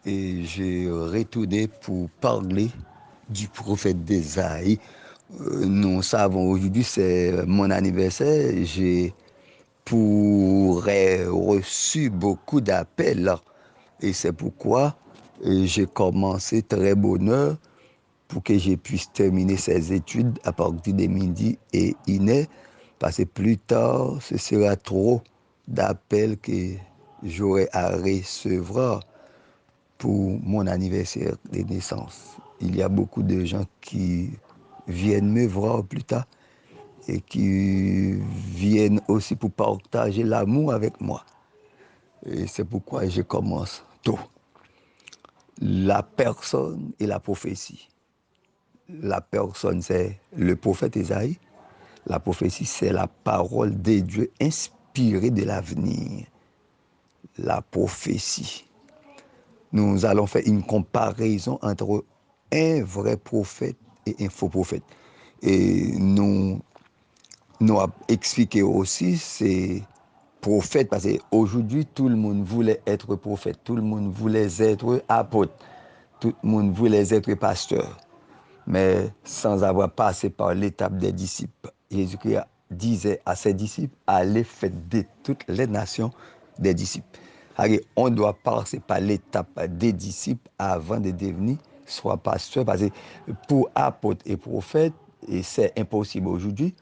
et j'ai retourné pour parler du prophète d'Ésaïe. Nous savons aujourd'hui, c'est mon anniversaire. J'ai reçu beaucoup d'appels et c'est pourquoi j'ai commencé très bonne heure pour que je puisse terminer ces études à partir de midi et une, parce que plus tard, ce sera trop d'appels que j'aurai à recevoir pour mon anniversaire de naissance. Il y a beaucoup de gens qui viennent me voir plus tard et qui viennent aussi pour partager l'amour avec moi. Et c'est pourquoi je commence tôt. La personne et la prophétie. La personne, c'est le prophète Ésaïe. La prophétie, c'est la parole de Dieu inspirée de l'avenir. La prophétie. Nous allons faire une comparaison entre un vrai prophète et un faux prophète. Et nous a expliqué aussi ces prophètes, parce qu'aujourd'hui, tout le monde voulait être prophète, tout le monde voulait être apôtre, tout le monde voulait être pasteur, mais sans avoir passé par l'étape des disciples. Jésus-Christ disait à ses disciples, allez faire de toutes les nations des disciples. Alors, on doit passer par l'étape des disciples avant de devenir soit pasteur, parce que pour apôtre et prophète, et c'est impossible aujourd'hui,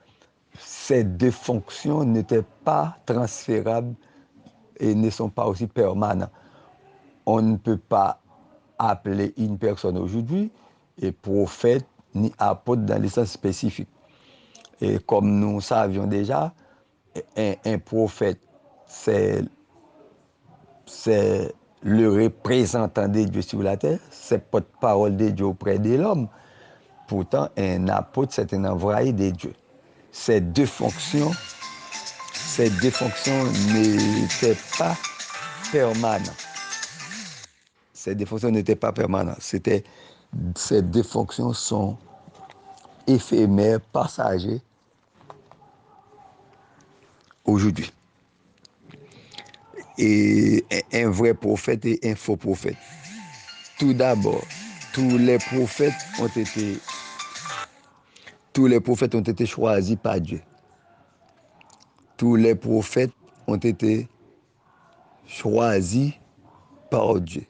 ces deux fonctions n'étaient pas transférables et ne sont pas aussi permanentes. On ne peut pas appeler une personne aujourd'hui et prophète ni apôtre dans le sens spécifique. Et comme nous savions déjà, un prophète, c'est le représentant de Dieu sur la terre, c'est porte-parole de Dieu auprès de l'homme. Pourtant, un apôtre, c'est un envoyé de Dieu. Ces deux fonctions n'étaient pas permanentes. Ces deux fonctions n'étaient pas permanentes. Ces deux fonctions sont éphémères, passagers aujourd'hui. Et un vrai prophète et un faux prophète. Tout d'abord, tous les prophètes ont été choisis par Dieu. Tous les prophètes ont été choisis par Dieu.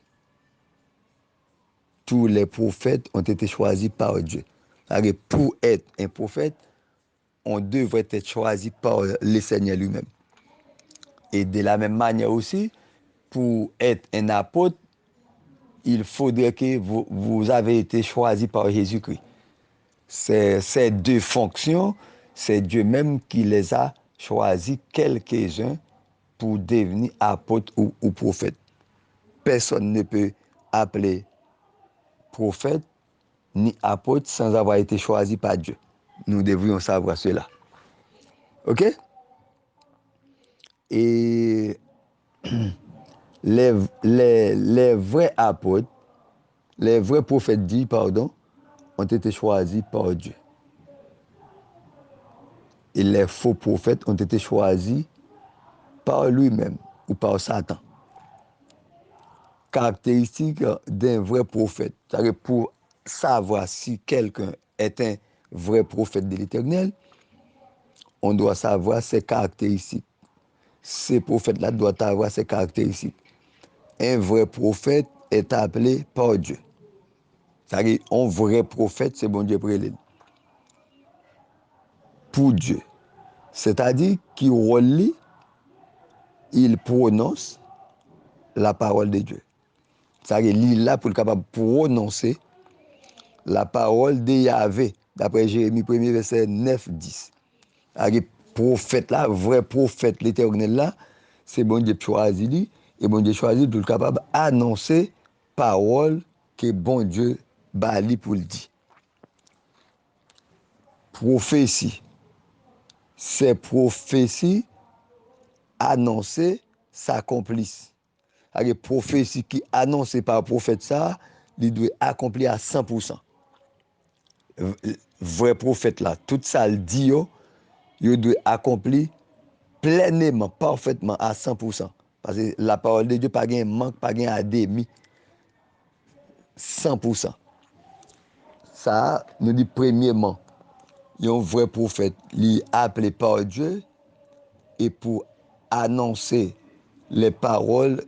Tous les prophètes ont été choisis par Dieu. Alors, pour être un prophète, on devrait être choisi par le Seigneur lui-même. Et de la même manière aussi, pour être un apôtre, il faudrait que vous avez été choisi par Jésus-Christ. Ces deux fonctions, c'est Dieu même qui les a choisis, quelques-uns, pour devenir apôtre ou prophète. Personne ne peut appeler prophète ni apôtre sans avoir été choisi par Dieu. Nous devrions savoir cela. OK? Et les vrais apôtres, les vrais prophètes dits, ont été choisis par Dieu. Et les faux prophètes ont été choisis par lui-même ou par Satan. Caractéristique d'un vrai prophète. C'est-à-dire pour savoir si quelqu'un est un vrai prophète de l'Éternel, on doit savoir ses caractéristiques. Ces prophètes-là doivent avoir ces caractéristiques. Un vrai prophète est appelé par Dieu. C'est-à-dire, un vrai prophète, c'est bon Dieu prélet. Pour Dieu. C'est-à-dire qu'il relit, il prononce la parole de Dieu. C'est-à-dire, il est là pour être capable de prononcer la parole de Yahvé, d'après Jérémie 1er, verset 9-10. C'est-à-dire, prophète là, vrai prophète, l'Éternel là, c'est bon Dieu choisi lui, et bon Dieu choisi pour être capable d'annoncer parole que bon Dieu bali pour le dire. Prophétie. Ces prophéties annoncées s'accomplissent. Les prophéties qui annoncées par le prophète ça, il doit accomplir à 100%. Vrai prophète là, tout ça le dit, il doit accomplir pleinement, parfaitement à 100%. Parce que la parole de Dieu, pas de manque, pas de demi. 100%. Ça, nous dit premièrement, un vrai prophète, il est appelé par Dieu et pour annoncer les paroles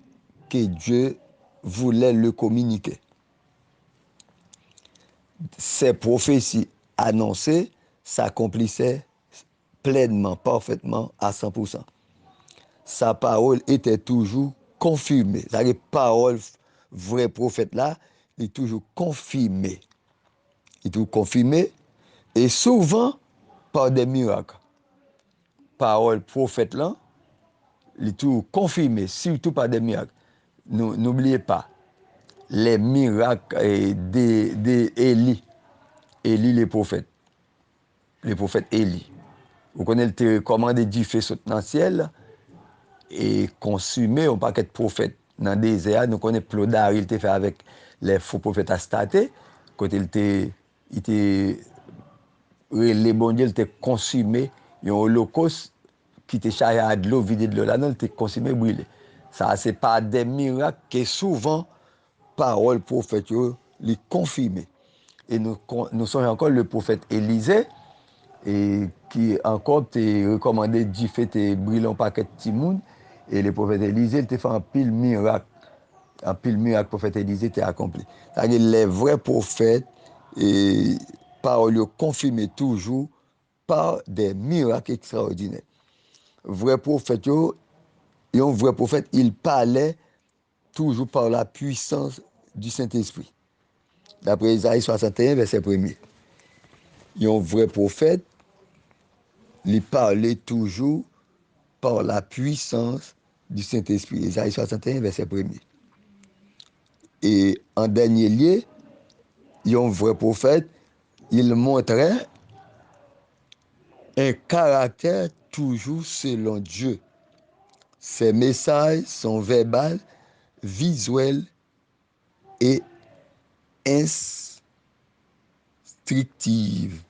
que Dieu voulait le communiquer. Ces prophéties annoncées s'accomplissaient pleinement, parfaitement, à 100%. Sa parole était toujours confirmée. C'est-à-dire, parole vrai prophète là, il est toujours confirmé. Il est toujours confirmé et souvent par des miracles. Parole prophète là, il est toujours confirmé, surtout par des miracles. N'oubliez pas, les miracles d'Élie. Élie, les prophètes Élie. Vous connaissez, il te recommandé du feu dans le ciel et consumer un paquet de prophètes dans le désert. Nous connaissons Plodar, il était fait avec les faux prophètes à Staté. Quand il était les bons dieux, il était consumé. Il y a un holocauste qui était chargé à de l'eau, vidé de l'eau là-dedans, il était consumé, brûlé. Ça, c'est pas des miracles que souvent, parole prophète, les confirmer. Et nous sommes encore le prophète Élisée, et qui encore t'est recommandé d'y faire tes brûler un paquet de timoun. Et le prophète Élisée, il t'a fait un pile miracle. Un pile miracle, prophète Élisée t'a accompli. C'est-à-dire les vrais prophètes, et paroles confirmées toujours par des miracles extraordinaires. Vrai prophète, et un vrai prophète, il parlait toujours par la puissance du Saint-Esprit. D'après Isaïe 61, verset 1er. Et un vrai prophète, il parlait toujours par la puissance du Saint-Esprit. Isaïe 61, verset 1er. Et en dernier lieu, il y a un vrai prophète, il montrait un caractère toujours selon Dieu. Ses messages sont verbales, visuels et instructifs,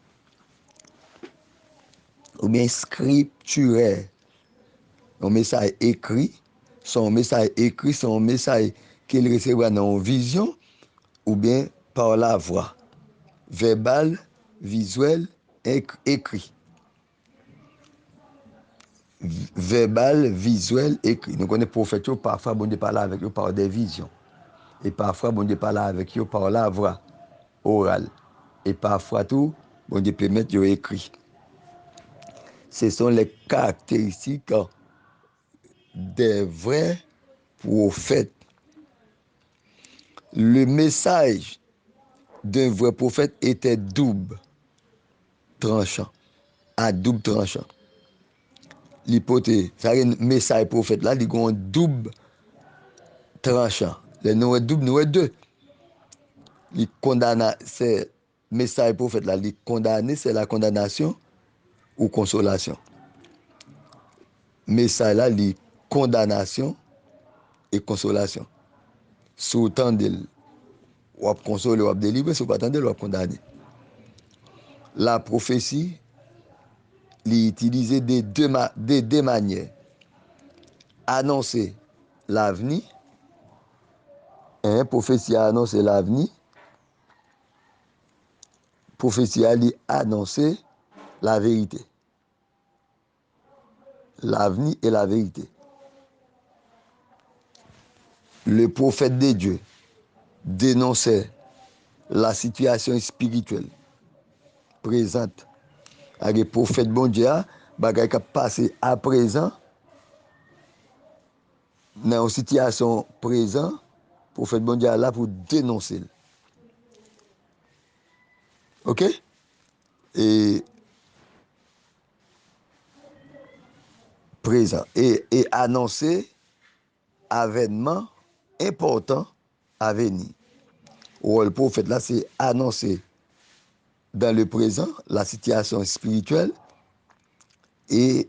ou bien scripturaires. Un message écrit, son message qu'il recevra dans une vision ou bien par la voix. Verbal, visuel, écrit. Verbal, visuel, écrit. Nous connaissons les prophètes, parfois, bon Dieu parle avec eux par des visions. Et parfois, bon Dieu parle avec eux par la voix orale. Et parfois, tout, bon Dieu peut mettre écrit. Ce sont les caractéristiques des vrais prophètes. Le message d'un vrai prophète était double tranchant, à double tranchant. L'hypothèse, ça un message prophète là, il y a un double tranchant. Le nous est double, nous est deux. Il condamne, c'est message prophète là, il condamné, c'est la condamnation ou consolation. Message là, il condamnation et consolation. Sous tendel, ou consoler, ou délivrer, sous pas tendel, ou condamner. La prophétie, il utilisé des deux manières. Annoncer l'avenir, prophétie a annoncé l'avenir, prophétie a annoncé la vérité. L'avenir et la vérité. Le prophète de Dieu dénonçait la situation spirituelle présente. Le prophète bon Dieu, bagay qui passé à présent, dans une situation présente, le prophète bon Dieu là pour dénoncer. OK? Et présent. Et annoncer avènement important à venir. Ou le prophète là, c'est annoncer dans le présent la situation spirituelle et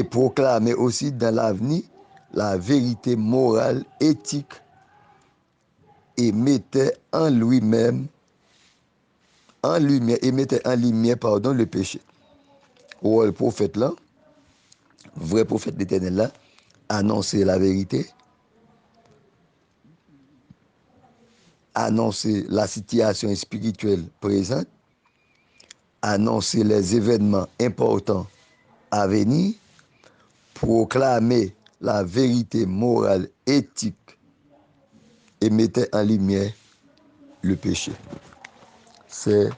proclamer aussi dans l'avenir la vérité morale, éthique et mettait en lui-même, en lumière, et mettait en lumière, pardon, le péché. Ou le prophète là, vrai prophète d'Éternel là, annoncer la vérité annoncer la situation spirituelle présente, annoncer les événements importants à venir, proclamer la vérité morale, éthique et mettre en lumière le péché. Ce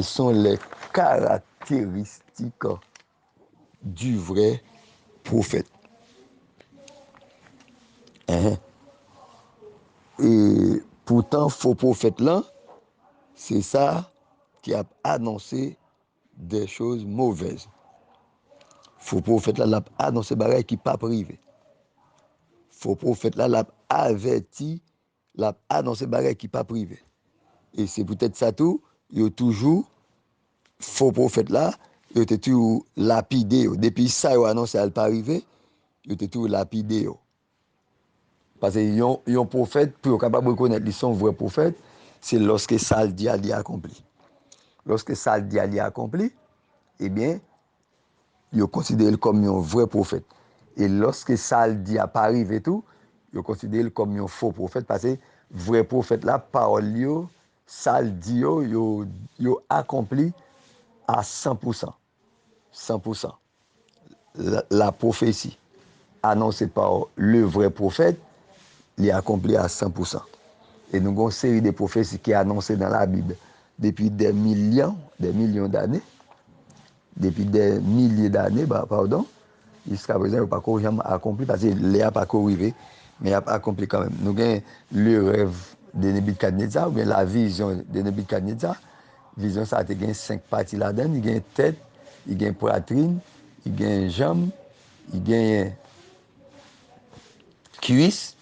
sont les caractéristiques du vrai prophète. Et pourtant, faux prophète là, c'est ça qui a annoncé des choses mauvaises. Faux prophète là, l'a annoncé des choses qui pas privé. Faux prophète là, l'a averti, l'a annoncé des choses qui pas privé. Et c'est peut-être ça tout, il y a toujours faux prophète là, il y a toujours lapidé. Depuis ça, il a annoncé à pas arrivé, il y a toujours lapidé. Parce que un prophète, pour capable de reconnaître son vrai prophète, c'est lorsque ça le dit à accompli. Lorsque ça le dit à accompli, eh bien, il considère comme un vrai prophète. Et lorsque ça le dit à pas arriver tout, il considère comme un faux prophète parce que vrai prophète là, parole yo, ça le dit yo accompli à 100%. 100%. La prophétie annoncée par le vrai prophète, il est accompli à 100%. Et nous avons une série de prophéties qui est annoncée dans la Bible depuis des millions d'années, depuis des milliers d'années, pardon, jusqu'à présent, il n'a pas jamais accompli parce qu'il n'a pas arrivé, mais il a accompli quand même. Nous avons le rêve de Nebuchadnezzar, ou bien la vision de Nebuchadnezzar. La vision, ça a été 5 parties là-dedans. Il y a une tête, il y a une poitrine, il y a une jambe, il y a une cuisse,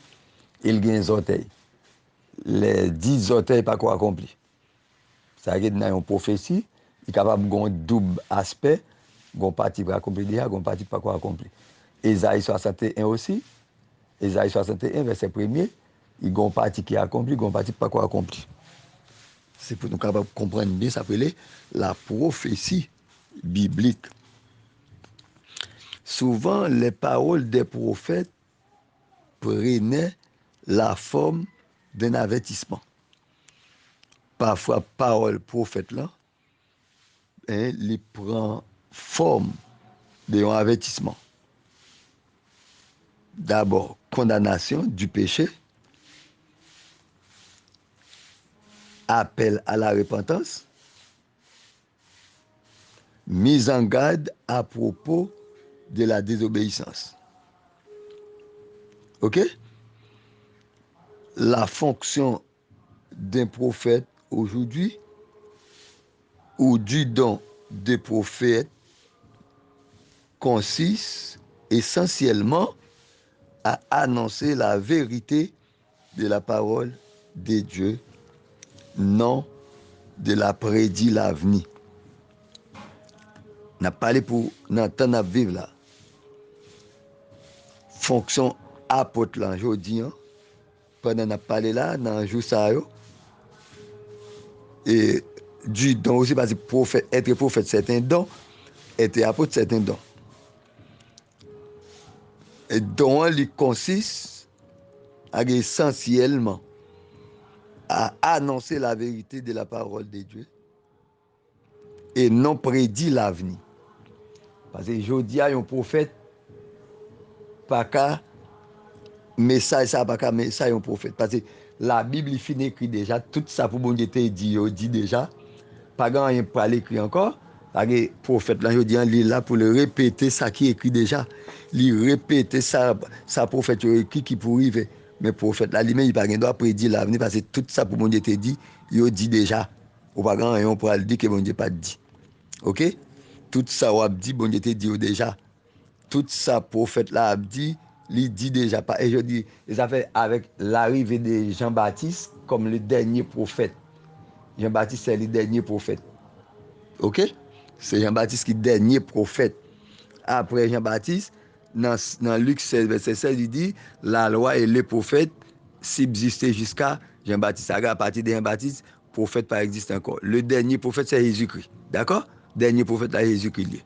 et il y a un orteil. Les 10 orteils pas quoi accompli. Ça veut dire dans une prophétie, il est capable d'avoir un double aspect, une partie pour accomplir déjà, une partie pas quoi accomplir. Ésaïe 61 aussi, Ésaïe 61, verset 1er, il y a une partie qui est accomplie, une partie pas quoi accomplir. C'est pour nous capables de comprendre bien, ça s'appelle la prophétie biblique. Souvent, les paroles des prophètes prenaient la forme d'un avertissement. Parfois, parole prophète là, il prend forme d'un avertissement. D'abord, condamnation du péché, appel à la repentance, mise en garde à propos de la désobéissance. OK? La fonction d'un prophète aujourd'hui ou du don des prophètes consiste essentiellement à annoncer la vérité de la parole de Dieu, non de la prédit l'avenir. On a parlé pour dans le temps à vivre là. Fonction apôtre là, je dis, pendant qu'on a parlé là, dans le jour ça, et du don aussi, parce que prophète, être prophète, c'est un don, être apôtre, c'est un don. Et don, il consiste essentiellement à annoncer la vérité de la parole de Dieu et non prédit l'avenir. Parce que je dis à un prophète, pas qu'à message, ça pas qu'à message un prophète. Parce que la Bible finit écrit déjà, tout ça pour bon Dieu te dit déjà, pas grand rien pour l'écrire encore. Parce que le prophète, là, je dis, il est là pour le répéter, ça qui est écrit déjà. Il répète ça prophète écrit qui pour arriver. Mais le prophète, là, lui-même, il n'a pas doit prédire l'avenir parce que tout ça pour bon Dieu te dit, il dit déjà. Ou pas grand rien pour le dire que bon Dieu pas dit. OK? Tout ça, on a dit, bon Dieu te dit déjà. Tout ça, prophète là a dit, il dit déjà pas. Et je dis, ça fait avec l'arrivée de Jean-Baptiste comme le dernier prophète. Jean-Baptiste, c'est le dernier prophète. OK? C'est Jean-Baptiste qui est le dernier prophète. Après Jean-Baptiste, dans Luc 16, verset 16, il dit, la loi et les prophètes subsistaient jusqu'à Jean-Baptiste. À partir de Jean-Baptiste, prophète pas existe encore. Le dernier prophète, c'est Jésus-Christ. D'accord? Dernier prophète, là, Jésus-Christ.